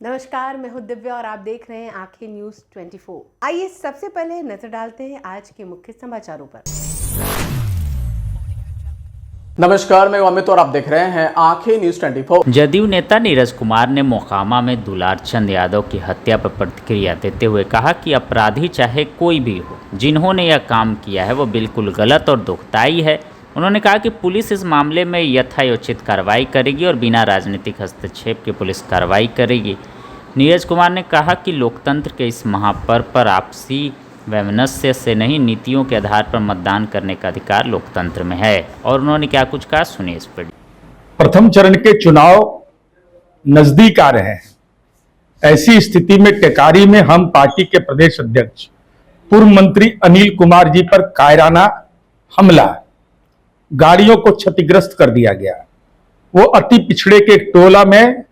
नमस्कार, मैं हूं दिव्या और आप देख रहे हैं आंखें न्यूज 24। आइए सबसे पहले नजर डालते हैं आज के मुख्य समाचारों पर। नमस्कार, मैं अमित और आप देख रहे हैं आंखें न्यूज 24। जदयू नेता नीरज कुमार ने मोकामा में दुलारचंद यादव की हत्या पर प्रतिक्रिया देते हुए कहा कि अपराधी चाहे कोई भी हो, जिन्होंने यह काम किया है वो बिल्कुल गलत और दुखदायी है। उन्होंने कहा कि पुलिस इस मामले में यथायोचित कार्रवाई करेगी और बिना राजनीतिक हस्तक्षेप के पुलिस कार्रवाई करेगी। नीरज कुमार ने कहा कि लोकतंत्र के इस महापर्व पर आपसी वैमनस्य से नहीं, नीतियों के आधार पर मतदान करने का अधिकार लोकतंत्र में है। और उन्होंने क्या कुछ कहा, सुनिए इस पर। प्रथम चरण के चुनाव नजदीक आ रहे हैं। ऐसी स्थिति में टेकारी में हम पार्टी के प्रदेश अध्यक्ष पूर्व मंत्री अनिल कुमार जी पर कायराना हमला, गाड़ियों को क्षतिग्रस्त कर दिया गया। वो अति पिछड़े के एक टोला में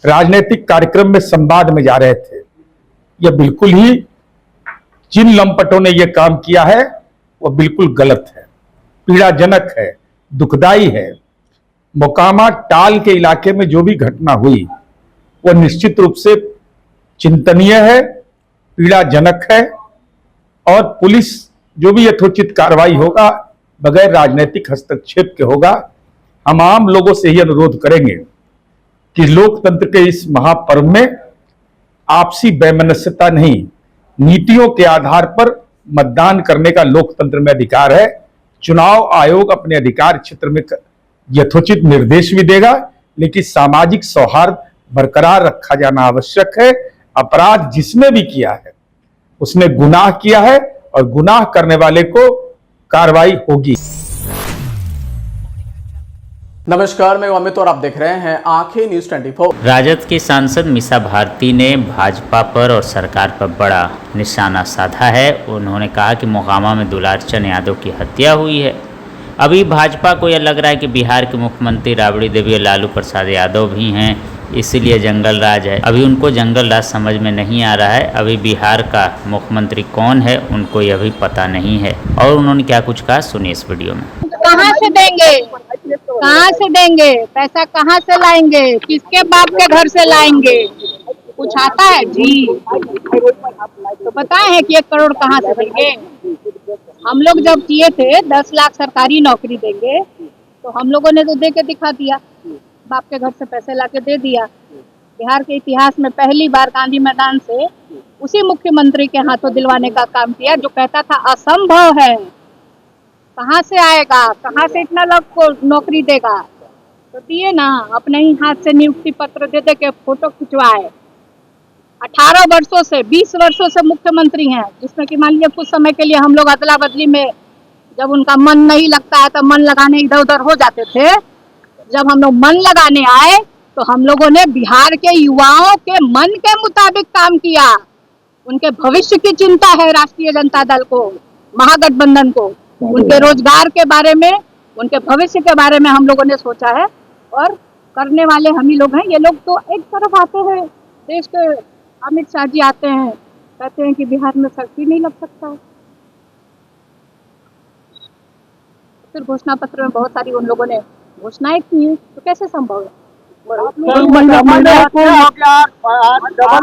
राजनीतिक कार्यक्रम में संवाद में जा रहे थे। यह बिल्कुल ही, जिन लंपटों ने यह काम किया है वह बिल्कुल गलत है, पीड़ाजनक है, दुखदाई है। मोकामा टाल के इलाके में जो भी घटना हुई वह निश्चित रूप से चिंतनीय है, पीड़ाजनक है और पुलिस जो भी यथोचित कार्रवाई होगा बगैर राजनीतिक हस्तक्षेप के होगा। हम आम लोगों से ही अनुरोध करेंगे कि लोकतंत्र के इस महापर्व में आपसी वैमनस्यता नहीं, नीतियों के आधार पर मतदान करने का लोकतंत्र में अधिकार है। चुनाव आयोग अपने अधिकार क्षेत्र में यथोचित निर्देश भी देगा, लेकिन सामाजिक सौहार्द बरकरार रखा जाना आवश्यक है। अपराध जिसने भी किया है उसने गुनाह किया है और गुनाह करने वाले को कार्रवाई होगी। नमस्कार, मैं अमित और आप देख रहे हैं आंखें न्यूज 24। राजद के सांसद मीसा भारती ने भाजपा पर और सरकार पर बड़ा निशाना साधा है। उन्होंने कहा कि मोकामा में दुलारचंद यादव की हत्या हुई है। अभी भाजपा को यह लग रहा है कि बिहार के मुख्यमंत्री राबड़ी देवी और लालू प्रसाद यादव भी हैं, इसीलिए जंगल राज है। अभी उनको जंगल राज समझ में नहीं आ रहा है। अभी बिहार का मुख्यमंत्री कौन है उनको यह भी पता नहीं है। और उन्होंने क्या कुछ कहा, सुनिए इस वीडियो में। कहाँ से देंगे, कहाँ से देंगे, पैसा कहाँ से लाएंगे, किसके बाप के घर से लाएंगे, कुछ आता है जी? तो पता है कि 1 करोड़ कहाँ से देंगे? हम लोग जब किए थे 10 लाख सरकारी नौकरी देंगे, तो हम लोगों ने तो दे के दिखा दिया, बाप के घर से पैसे लाके दे दिया। बिहार के इतिहास में पहली बार गांधी मैदान से उसी मुख्यमंत्री के हाथों दिलवाने का काम किया जो कहता था असंभव है। कहाँ से आएगा, कहाँ से इतना लोग को नौकरी देगा? तो दिए ना, अपने ही हाथ से नियुक्ति पत्र दे दे के फोटो खिंचवाए। 18 वर्षों से 20 वर्षों से मुख्यमंत्री हैं, जिसमें कि मान लीजिए कुछ समय के लिए हम लोग अदला बदली में, जब उनका मन नहीं लगता है तो मन लगाने इधर उधर हो जाते थे। जब हम लोग मन लगाने आए तो हम लोगों ने बिहार के युवाओं के मन के मुताबिक काम किया। उनके भविष्य की चिंता है राष्ट्रीय जनता दल को, महागठबंधन को। उनके रोजगार के बारे में, उनके भविष्य के बारे में हम लोगों ने सोचा है और करने वाले हम ही लोग हैं। ये लोग तो एक तरफ आते हैं, देश के अमित शाह जी आते हैं, कहते हैं कि बिहार में सड़क ही नहीं लग सकता। फिर घोषणा पत्र में बहुत सारी उन लोगों ने घोषणाएं की हैं, तो कैसे संभव है? डबल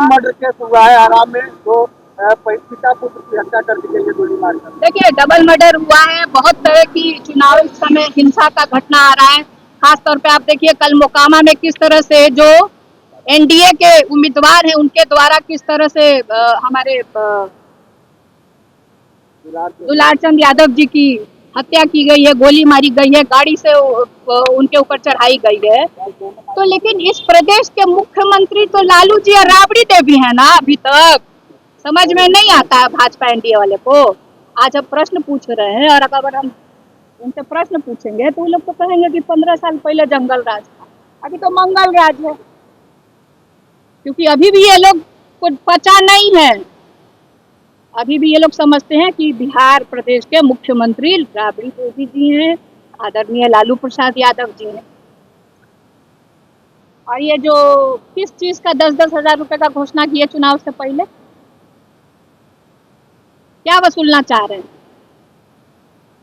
मर्डर केस हुआ है आराम में, तो पिता पुत्र की हत्या कर दी गई है गोली मारकर। देखिए, डबल मर्डर हुआ है, बहुत तरह की चुनाव समय हिंसा का घटना आ रहा है। खास तौर पे आप देखिए कल मोकामा में किस तरह से जो एनडीए के उम्मीदवार हैं उनके द्वारा किस तरह से हमारे दुलारचंद यादव जी की हत्या की गई है, गोली मारी गई है, गाड़ी से उनके ऊपर चढ़ाई गई है। तो लेकिन इस प्रदेश के मुख्यमंत्री तो लालू जी और राबड़ी देवी है ना। अभी तक समझ में नहीं आता है भाजपा एनडीए वाले को। आज अब प्रश्न पूछ रहे हैं और अगर हम उनसे प्रश्न पूछेंगे तो वो लोग तो कहेंगे कि 15 साल पहले जंगल राज था, अभी तो मंगल राज है। क्योंकि अभी भी ये लोग को पता नहीं है, अभी भी ये लोग समझते हैं कि बिहार प्रदेश के मुख्यमंत्री राबड़ी देवी जी हैं, आदरणीय लालू प्रसाद यादव जी हैं। और ये जो किस चीज का 10-10 हजार रुपए का घोषणा की है चुनाव से पहले, क्या वसूलना चाह रहे हैं?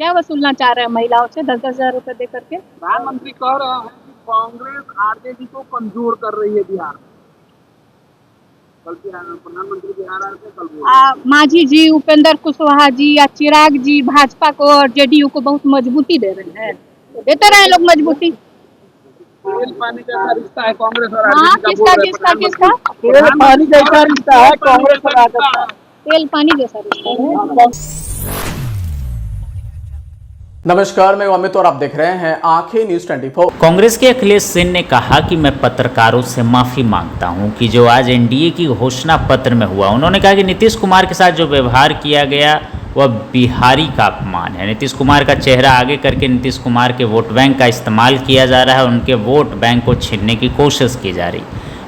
क्या वसूलना चाह रहे हैं महिलाओं से 10-10 हजार रुपए दे करके? प्रधानमंत्री कह रहे हैं कि कांग्रेस आरजेडी को कमजोर कर रही है बिहार में। बल्कि प्रधानमंत्री जी आ रहे थे कल। मांझी जी, उपेंद्र कुशवाहा जी या चिराग जी भाजपा को और जेडीयू को बहुत मजबूती दे रहे हैं, तो देते रहे लोग मजबूती। तेल पानी जैसा रिश्ता है कांग्रेस और हाँ, आरजेडी का किसका बोल रहे किसका हैं। किसका तेल पानी जैसा रिश्ता है कांग्रेस और आरजेडी का। तेल पानी जैसा रिश्ता है। नमस्कार, मैं अमित और आप देख रहे हैं आंखें न्यूज 24। कांग्रेस के अखिलेश सिंह ने कहा कि मैं पत्रकारों से माफ़ी मांगता हूं कि जो आज एनडीए की घोषणा पत्र में हुआ, उन्होंने कहा कि नीतीश कुमार के साथ जो व्यवहार किया गया वह बिहारी का अपमान है। नीतीश कुमार का चेहरा आगे करके नीतीश कुमार के वोट बैंक का इस्तेमाल किया जा रहा है, उनके वोट बैंक को छीनने की कोशिश की जा रही।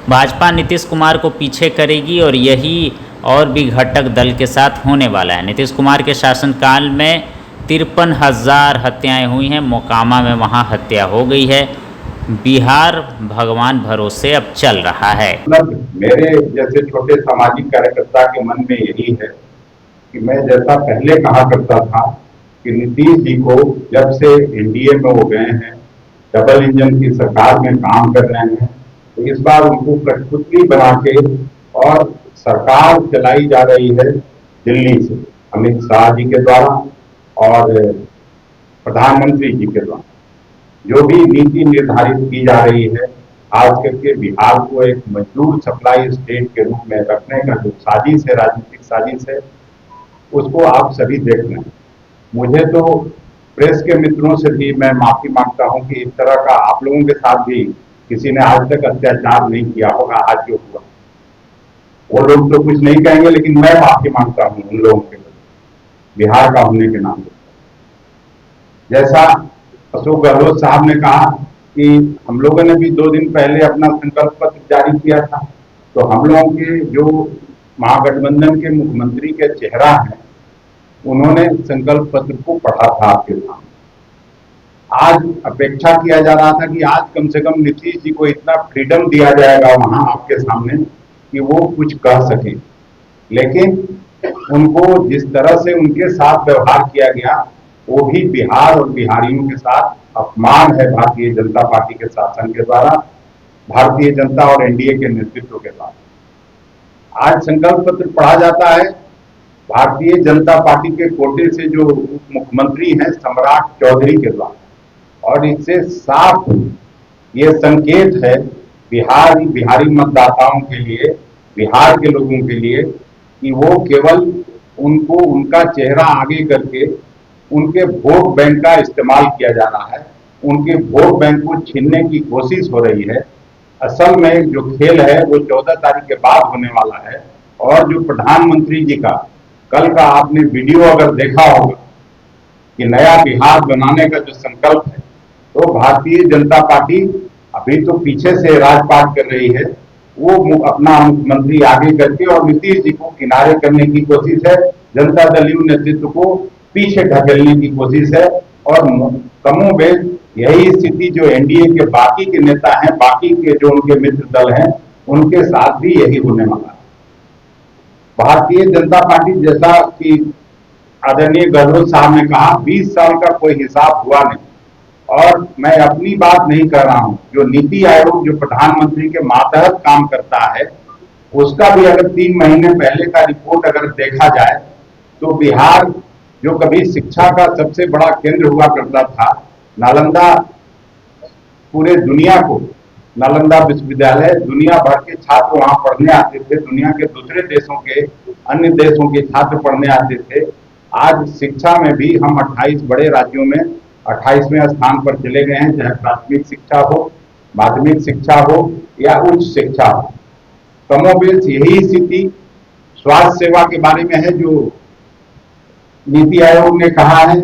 भाजपा नीतीश कुमार को पीछे करेगी और यही और भी घटक दल के साथ होने वाला है। नीतीश कुमार के शासनकाल में 53,000 हत्याएं हुई हैं, मोकामा में वहां हत्या हो गई है। बिहार भगवान भरोसे अब चल रहा है। मतलब मेरे जैसे छोटे सामाजिक कार्यकर्ता के मन में यही है कि मैं जैसा पहले कहा करता था कि नीतीश जी को जब से एनडीए में हो गए हैं, डबल इंजन की सरकार में काम कर रहे हैं, तो इस बार उनको कठपुतली बना के और सरकार चलाई जा रही है दिल्ली से, अमित शाह जी के द्वारा और प्रधानमंत्री जी के द्वारा जो भी नीति निर्धारित की जा रही है, आज करके बिहार को एक मजदूर सप्लाई स्टेट के रूप में रखने का जो साजिश है, राजनीतिक साजिश है, उसको आप सभी देख रहे हैं। मुझे तो प्रेस के मित्रों से भी मैं माफी मांगता हूं कि इस तरह का आप लोगों के साथ भी किसी ने आज तक अत्याचार नहीं किया होगा। आज जो हुआ वो लोग तो कुछ नहीं कहेंगे, लेकिन मैं माफी मांगता हूं उन लोगों के बिहार का होने के नाते। जैसा अशोक गहलोत साहब ने कहा कि हम लोगों ने भी 2 दिन पहले अपना संकल्प पत्र जारी किया था, तो हम लोगों के जो महागठबंधन के मुख्यमंत्री के चेहरा हैं, उन्होंने संकल्प पत्र को पढ़ा था आपके सामने। आज अपेक्षा किया जा रहा था कि आज कम से कम नीतीश जी को इतना फ्रीडम दिया जाएगा वहां आपके सामने कि वो कुछ कह सके, लेकिन उनको जिस तरह से उनके साथ व्यवहार किया गया वो भी बिहार और बिहारियों के साथ अपमान है। भारतीय जनता पार्टी के शासन के द्वारा, भारतीय जनता और एनडीए के नेतृत्व के द्वारा आज संकल्प पत्र पढ़ा जाता है। भारतीय जनता पार्टी के कोटे से जो उप मुख्यमंत्री हैं सम्राट चौधरी के द्वारा, और इससे साफ ये संकेत है बिहारी मतदाताओं के लिए, बिहार के लोगों के लिए, कि वो केवल उनको उनका चेहरा आगे करके उनके वोट बैंक का इस्तेमाल किया जा रहा है, उनके वोट बैंक को छीनने की कोशिश हो रही है। असल में जो खेल है वो 14 तारीख के बाद होने वाला है। और जो प्रधानमंत्री जी का कल का आपने वीडियो अगर देखा होगा कि नया बिहार बनाने का जो संकल्प है, तो भारतीय जनता पार्टी अभी तो पीछे से राजपाट कर रही है, वो अपना मुख्यमंत्री आगे करके और नीतीश जी को किनारे करने की कोशिश है, जनता दल यू नेतृत्व को पीछे ढकेलने की कोशिश है। और कमोबेश यही स्थिति जो एनडीए के बाकी के नेता हैं, बाकी के जो उनके मित्र दल हैं, उनके साथ भी यही होने वाला है। भारतीय जनता पार्टी, जैसा कि आदरणीय गहलोत साहब ने कहा, 20 साल का कोई हिसाब हुआ नहीं। और मैं अपनी बात नहीं कर रहा हूं, जो नीति आयोग जो प्रधानमंत्री के मातहत काम करता है, उसका भी अगर 3 महीने पहले का रिपोर्ट अगर देखा जाए तो बिहार जो कभी शिक्षा का सबसे बड़ा केंद्र हुआ करता था, नालंदा, पूरे दुनिया को नालंदा विश्वविद्यालय, दुनिया भर के छात्र वहां पढ़ने आते थे, दुनिया के दूसरे देशों के, अन्य देशों के छात्र पढ़ने आते थे। आज शिक्षा में भी हम 28 बड़े राज्यों में 28वें स्थान पर चले गए हैं, चाहे प्राथमिक शिक्षा हो, माध्यमिक शिक्षा हो या उच्च शिक्षा हो। कमोबेश यही स्थिति स्वास्थ्य सेवा के बारे में है जो नीति आयोग ने कहा है।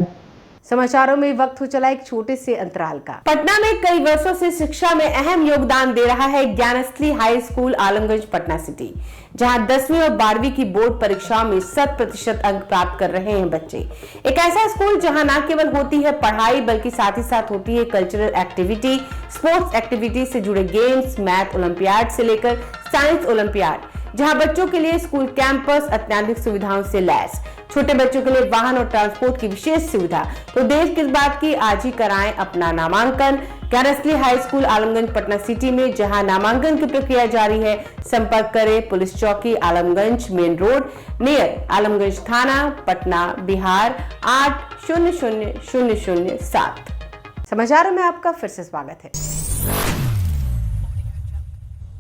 समाचारों में वक्त हो चला एक छोटे से अंतराल का। पटना में कई वर्षों से शिक्षा में अहम योगदान दे रहा है Gyansthali high school Alamganj Patna city, जहां 10वीं और 12वीं की बोर्ड परीक्षाओं में 100% अंक प्राप्त कर रहे हैं बच्चे। एक ऐसा स्कूल जहां न केवल होती है पढ़ाई, बल्कि साथ ही साथ होती है कल्चरल एक्टिविटी, स्पोर्ट्स एक्टिविटी से जुड़े गेम्स, मैथ ओलंपियाड से लेकर साइंस ओलंपियाड, जहां बच्चों के लिए स्कूल कैंपस अत्याधुनिक सुविधाओं से लैस, छोटे बच्चों के लिए वाहन और ट्रांसपोर्ट की विशेष सुविधा। तो देर किस बात की, आज ही कराएं अपना नामांकन। Gyansthali high school Alamganj Patna city में, जहां नामांकन की प्रक्रिया जारी है। संपर्क करें पुलिस चौकी Alamganj main road near Alamganj थाना पटना बिहार 800007। समाचारों में आपका फिर से स्वागत है।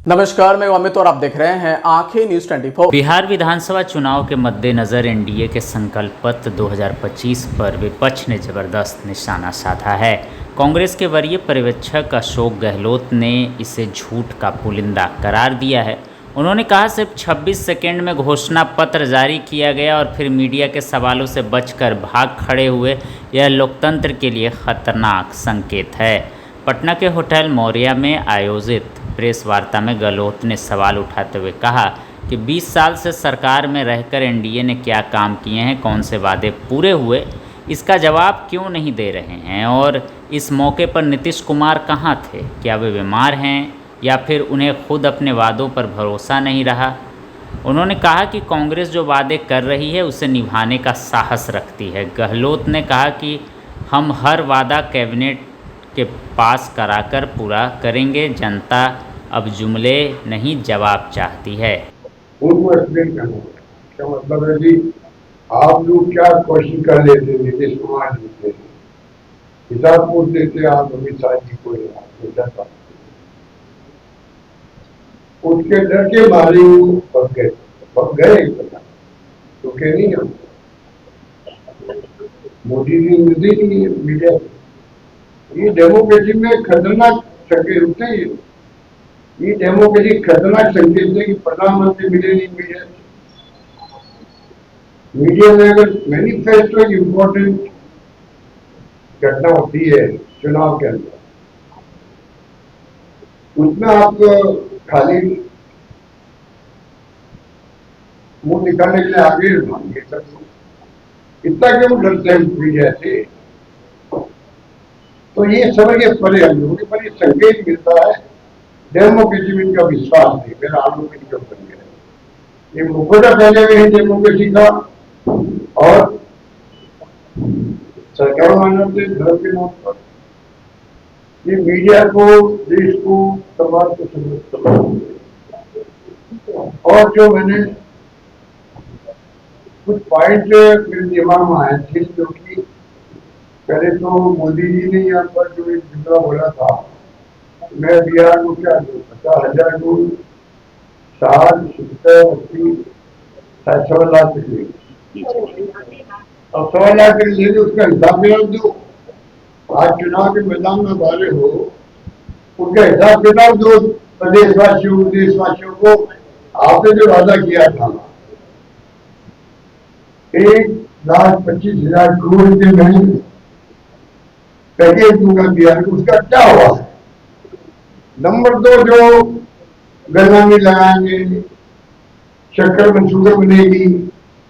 नमस्कार, मैं अमित और आप देख रहे हैं आंखें न्यूज 24। बिहार विधानसभा चुनाव के मद्देनजर एनडीए के संकल्प पत्र 2025 पर विपक्ष ने जबरदस्त निशाना साधा है। कांग्रेस के वरीय पर्यवेक्षक अशोक गहलोत ने इसे झूठ का पुलिंदा करार दिया है। उन्होंने कहा सिर्फ 26 सेकंड में घोषणा पत्र जारी किया गया और फिर मीडिया के सवालों से बचकर भाग खड़े हुए, यह लोकतंत्र के लिए खतरनाक संकेत है। पटना के होटल मौर्या में आयोजित प्रेस वार्ता में गहलोत ने सवाल उठाते हुए कहा कि 20 साल से सरकार में रहकर एनडीए ने क्या काम किए हैं, कौन से वादे पूरे हुए, इसका जवाब क्यों नहीं दे रहे हैं और इस मौके पर नीतीश कुमार कहाँ थे? क्या वे बीमार हैं या फिर उन्हें खुद अपने वादों पर भरोसा नहीं रहा? उन्होंने कहा कि कांग्रेस जो वादे कर रही है उसे निभाने का साहस रखती है। गहलोत ने कहा कि हम हर वादा कैबिनेट के पास कराकर पूरा करेंगे, जनता अब जुमले नहीं जवाब चाहती है। उनको एक्सप्लेन करना क्या मतलब है जी, आप लोग क्या कोशिश कर लेते नीतीश कुमार जी से हिसाब पूछ देते आप अमित शाह जी को, उसके डर के मारे पक गए तो क्या नहीं हम मोदी जी नहीं मीडिया। ये डेमोक्रेसी में खतरनाक संकेत होते हैं। ये डेमोक्रेसी खतरनाक संकेत है कि प्रधानमंत्री मिले नहीं मीडिया में अगर मैनिफेस्टो एक इम्पोर्टेंट घटना होती है चुनाव के अंदर, उसमें आप खाली मुंह निकालने के लिए आगे मांगे सब इतना क्यों डरते हैं मीडिया से? तो ये समझ के परे हम लोगों के पर ये संकेत मिलता है डेमोक्रेसी में इनका विश्वास नहीं, मेरा आरोप इनके ऊपर है। ये मुखौटा पहने हुए हैं डेमोक्रेसी का और सरकार मानते धर्म के नाम पर ये मीडिया को, देश को, समाज को समझ। और जो मैंने कुछ पॉइंट मेरे दिमाग में आए थे, जो कि पहले तो मोदी जी ने यहाँ पर जो एक जुमला बोला था, मैं बिहार को क्या दूँ, 50,000 दूँ, 60, 70, 80, 100 लाख तक लेंगे और 100 लाख तक लेंगे, उसका हिसाब किताब दो। आज चुनाव के मैदान में बारे हो, उनका हिसाब किताब दो प्रदेशवासियों देशवासियों को। आपने जो वादा किया था 1,25,000 करोड़ के महीने पैकेज दूंगा बिहार को, उसका क्या हुआ है? नंबर 2, जो गन्ना में लगाएंगे, शक्कर में शुगर बनेगी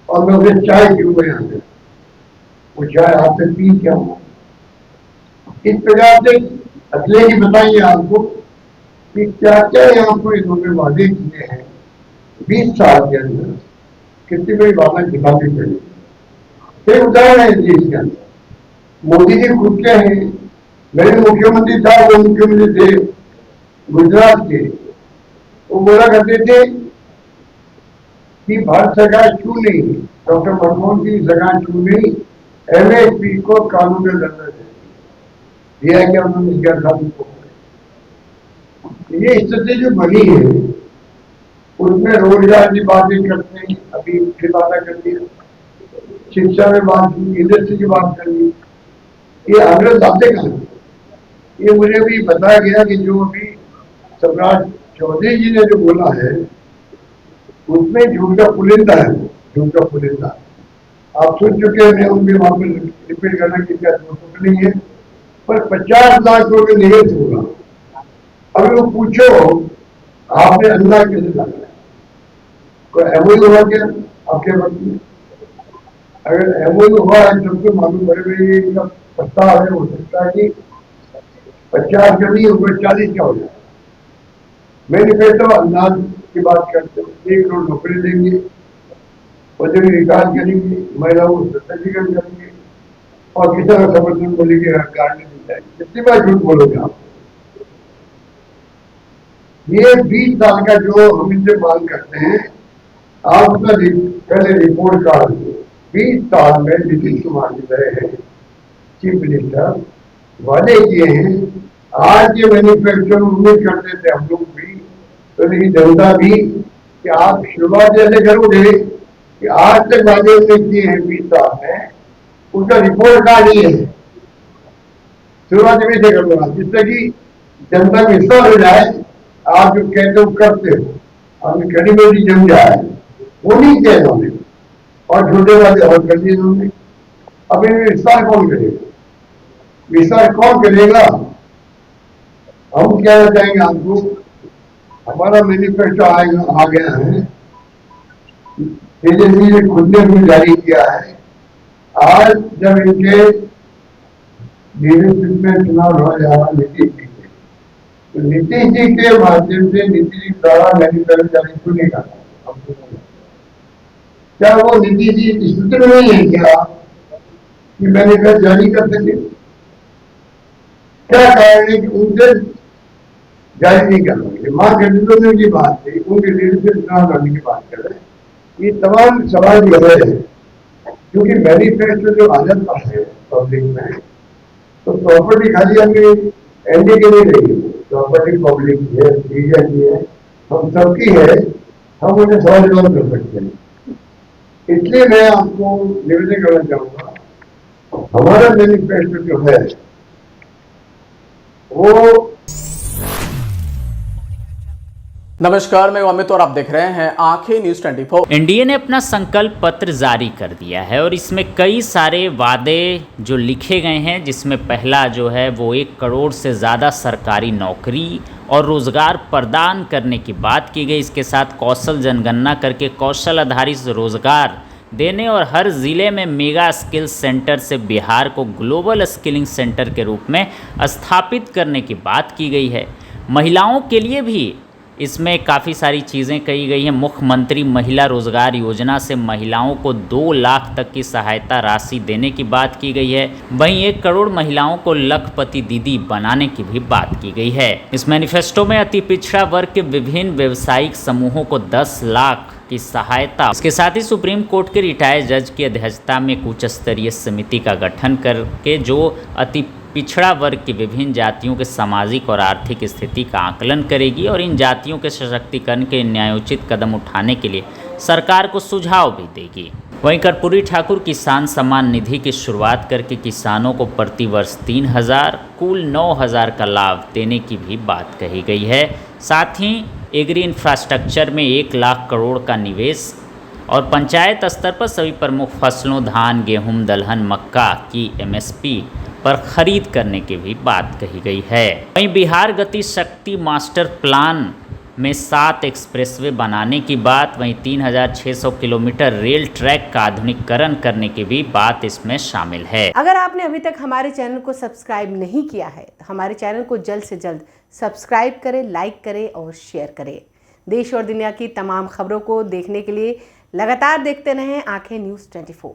और मैं उसे चाय पीऊंगा यहाँ से, वो चाय आपसे पी क्या हुआ? इस प्रकार से अगले ही बताइए आपको कि क्या क्या यहाँ पर इन्होंने वादे किए हैं 20 साल के अंदर, कितनी बड़ी वादा खिलाफी पड़ी। फिर उदाहरण है देश के अंदर मोदी जी खुद के हैं, मेरे मुख्यमंत्री था, वो मुख्यमंत्री थे गुजरात के, वो बोला करते थे कि भारत सरकार क्यों नहीं, डॉक्टर मनमोहन सिंह सरकार क्यों नहीं एमएसपी को कानून में दर्जा दे दिया है। क्या उन्होंने किया था? ये स्थिति जो बनी है उसमें रोजगार की बातें करते हैं, अभी फिर बात कर दी, शिक्षा में बात की, इंडस्ट्री की बात कर ली, ये अग्रज बातें कहा। ये मुझे भी बताया गया कि जो अभी सम्राट चौधरी जी ने जो बोला है उसमें झूठ का पुलिंदा है, झूठ का पुलिंदा। आप सुन चुके हैं, मैं उनके वहां पर रिपीट करना की क्या जरूरत नहीं है, पर 50 लाख रुपये निवेश होगा। अगर वो पूछो आपने अंदाज कैसे लगाया, कोई एमओयू हुआ क्या आपके वक्त में? अगर एमओयू हुआ है तब तो मालूम पड़े इनका प्रस्ताव है, हो सकता है कि 50 का नहीं ऊपर 40 का हो जाए। मैनिफेस्टो अंदाज की बात करते हो, 1 करोड़ नौकरी देंगे, औद्योगिक विकास करेंगे, महिलाओं को सशक्तिकरण करेंगे और किसान समर्थन को लेकर गारंटी दी जाएगी। कितनी बार झूठ बोलोगे आप? ये 20 साल का जो हम इनसे मांग करते हैं, आप उसका पहले रिपोर्ट कार्ड 20 साल में नीतीश कुमार जी रहे हैं चीफ मिनिस्टर, वादे किए हैं। आज के मैनिफेस्टो में उम्मीद करते थे हम लोग भी, तो लेकिन जनता भी, कि आप शुरुआत जैसे करोगे कि आज तक वादे में किए हैं 20 साल में, उसका रिपोर्ट कार्ड ही है। शुरुआत में से करूंगा जिससे कि जनता को विश्वास हो जाए, आप जो कहते हो करते हो, आपकी क्रेडिबिलिटी जम जाए। वो नहीं किया इन्होंने, और छोटे वादे और कर दिए इन्होंने। अब इन्हें विस्तार कौन करेगा? विस्तार कौन करेगा? हम कहना चाहेंगे आपको, हमारा मैनिफेस्टो आ गया है, तेजस्वी ने खुद ने भी जारी किया है। आज जब इनके लीडरशिप में चुनाव हो जा रहा नीतीश जी के, तो नीतीश जी के माध्यम से नीतीश जी द्वारा मैनिफेस्टो जारी क्यों नहीं करता? क्या वो नीतीश जी स्थिति में नहीं है क्या कि मैनिफेस्टो जारी कर सके? क्या कारण है कि उनसे जारी नहीं कर पाएंगे? मां गठबंधन की बात थी, उनके लीडरशिप चुनाव लड़ने की बात कर रहे हैं। ये तमाम सवाल जो है, क्योंकि मैनिफेस्टो जो आ जाता है पब्लिक में, तो प्रॉपर्टी खाली हमें एनडी की नहीं रही, प्रॉपर्टी पब्लिक की है, मीडिया की है, हम सबकी है, हम उन्हें सवाल जवाब कर सकते हैं। इसलिए मैं आपको निवेदन करना चाहूंगा, हमारा मैनिफेस्टो जो है वो। नमस्कार, मैं अमित और आप देख रहे हैं आंखें न्यूज 24। एनडीए ने अपना संकल्प पत्र जारी कर दिया है और इसमें कई सारे वादे जो लिखे गए हैं, जिसमें पहला जो है वो 1 करोड़ से ज़्यादा सरकारी नौकरी और रोज़गार प्रदान करने की बात की गई। इसके साथ कौशल जनगणना करके कौशल आधारित रोज़गार देने और हर ज़िले में मेगा स्किल सेंटर से बिहार को ग्लोबल स्किलिंग सेंटर के रूप में स्थापित करने की बात की गई है। महिलाओं के लिए भी इसमें काफ़ी सारी चीज़ें कही गई हैं। मुख्यमंत्री महिला रोजगार योजना से महिलाओं को 2 लाख तक की सहायता राशि देने की बात की गई है। वहीं 1 करोड़ महिलाओं को लखपति दीदी बनाने की भी बात की गई है। इस मैनिफेस्टो में अति पिछड़ा वर्ग के विभिन्न व्यवसायिक समूहों को 10 लाख की सहायता। इसके साथ ही सुप्रीम कोर्ट के रिटायर्ड जज की अध्यक्षता में एक उच्च स्तरीय समिति का गठन करके जो अति पिछड़ा वर्ग की विभिन्न जातियों के सामाजिक और आर्थिक स्थिति का आकलन करेगी और इन जातियों के सशक्तिकरण के न्यायोचित कदम उठाने के लिए सरकार को सुझाव भी देगी। वहीं कर्पूरी ठाकुर किसान सम्मान निधि की शुरुआत करके किसानों को प्रतिवर्ष 3,000 कुल 9,000 का लाभ देने की भी बात कही गई है। साथ ही एग्री इंफ्रास्ट्रक्चर में 1 लाख करोड़ का निवेश और पंचायत स्तर पर सभी प्रमुख फसलों धान, गेहूं, दलहन, मक्का की MSP पर खरीद करने की भी बात कही गई है। वहीं बिहार गति शक्ति मास्टर प्लान में 7 एक्सप्रेसवे बनाने की बात, वहीं 3,600 किलोमीटर रेल ट्रैक का आधुनिकीकरण करने की भी बात इसमें शामिल है। अगर आपने अभी तक हमारे चैनल को सब्सक्राइब नहीं किया है तो हमारे चैनल को जल्द से जल्द सब्सक्राइब करें, लाइक करें और शेयर करें। देश और दुनिया की तमाम खबरों को देखने के लिए लगातार देखते रहें आंखें न्यूज़ 24।